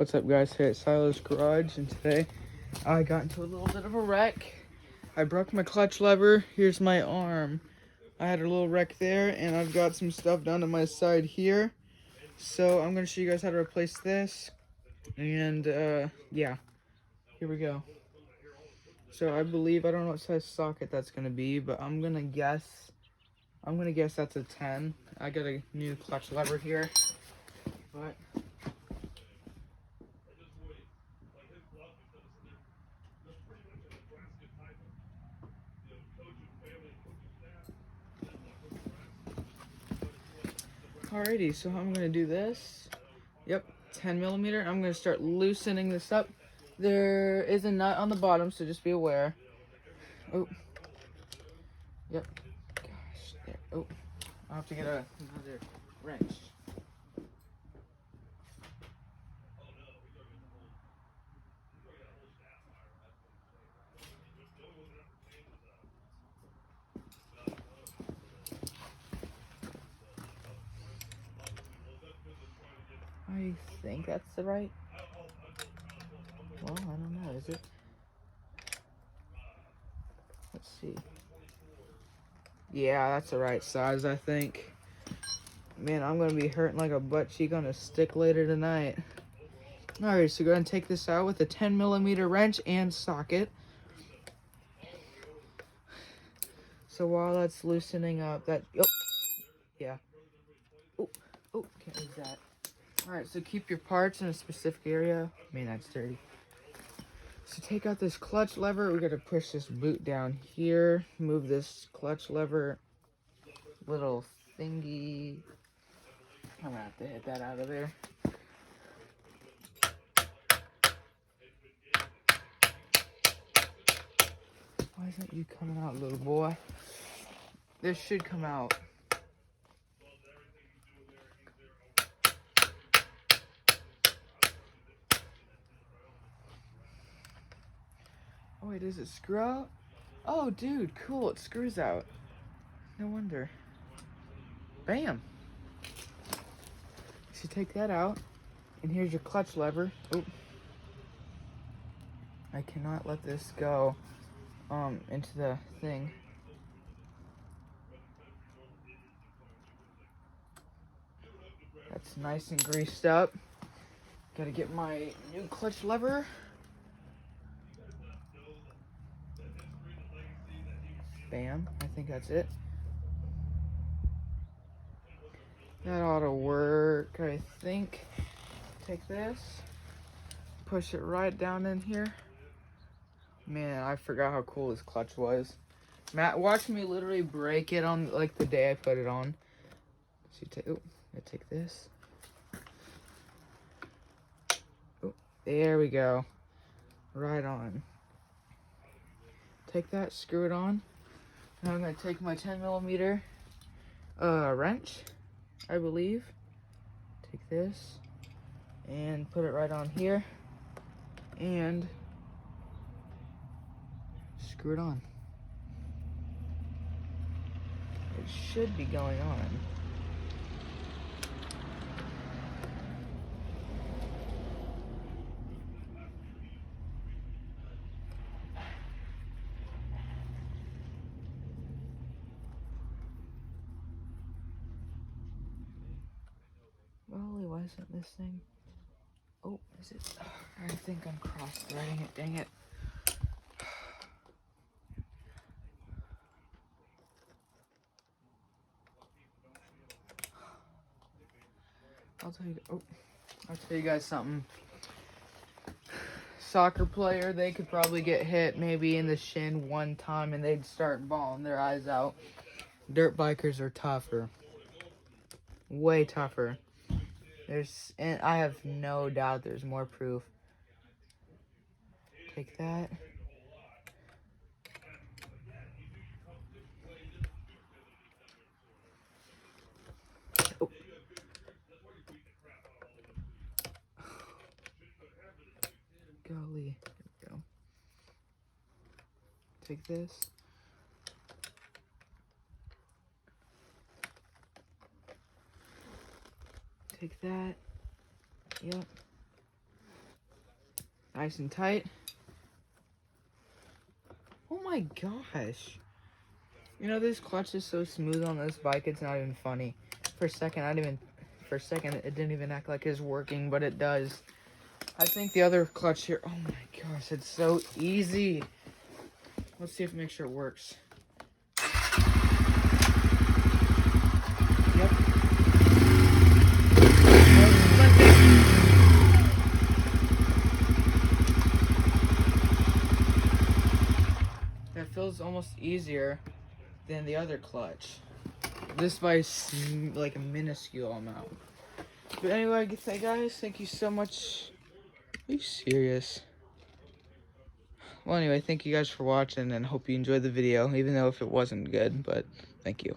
What's up, guys? Here at Silo's Garage, and today I got into a little bit of a wreck. I broke my clutch lever. Here's my arm. I had a little wreck there, and I've got some stuff down to my side here. So I'm going to show you guys how to replace this. And yeah, here we go. So I don't know what size socket that's going to be, but I'm going to guess that's a 10. I got a new clutch lever here, but alrighty, so I'm gonna do this. Yep, 10 millimeter. I'm gonna start loosening this up. There is a nut on the bottom, so just be aware. Oh, yep. Gosh, there. Oh, I'll have to get another wrench. I think that's the right. Well, I don't know. Is it? Let's see. Yeah, that's the right size, I think. Man, I'm gonna be hurting like a butt cheek on a stick later tonight. Alright, so go ahead and take this out with a 10 millimeter wrench and socket. So while that's loosening up, yeah. Oh, can't use that. Alright, so keep your parts in a specific area. Man, that's dirty. So take out this clutch lever. We gotta push this boot down here. Move this clutch lever little thingy. I'm gonna have to hit that out of there. Why isn't you coming out, little boy? This should come out. Oh wait, does it screw out? Oh dude, cool, it screws out. No wonder. Bam! So take that out, and here's your clutch lever. Oh, I cannot let this go into the thing. That's nice and greased up. Gotta get my new clutch lever. Bam, I think that's it. That ought to work, I think. Take this, push it right down in here. Man, I forgot how cool this clutch was. Matt watched me literally break it on like the day I put it on. So I take this. Oh, there we go. Right on. Take that, screw it on. Now I'm gonna take my 10 millimeter wrench, I believe. Take this and put it right on here and screw it on. It should be going on. Well, why isn't this thing? Oh, is it? Oh, I think I'm cross-threading it, dang it. I'll tell you guys something. Soccer player, they could probably get hit maybe in the shin one time and they'd start bawling their eyes out. Dirt bikers are tougher. Way tougher. And I have no doubt there's more proof. Take that. Oh. Golly. There we go. Take this. Take that. Yep. Nice and tight. Oh my gosh. You know, this clutch is so smooth on this bike, it's not even funny. For a second, it didn't even act like it's working, but it does. I think the other clutch here, oh my gosh, it's so easy. Let's see if make sure it works. Yep. That feels almost easier than the other clutch. This by like a minuscule amount. But anyway, guys, thank you so much. Are you serious? Well, anyway, thank you guys for watching and hope you enjoyed the video, even though if it wasn't good, but thank you.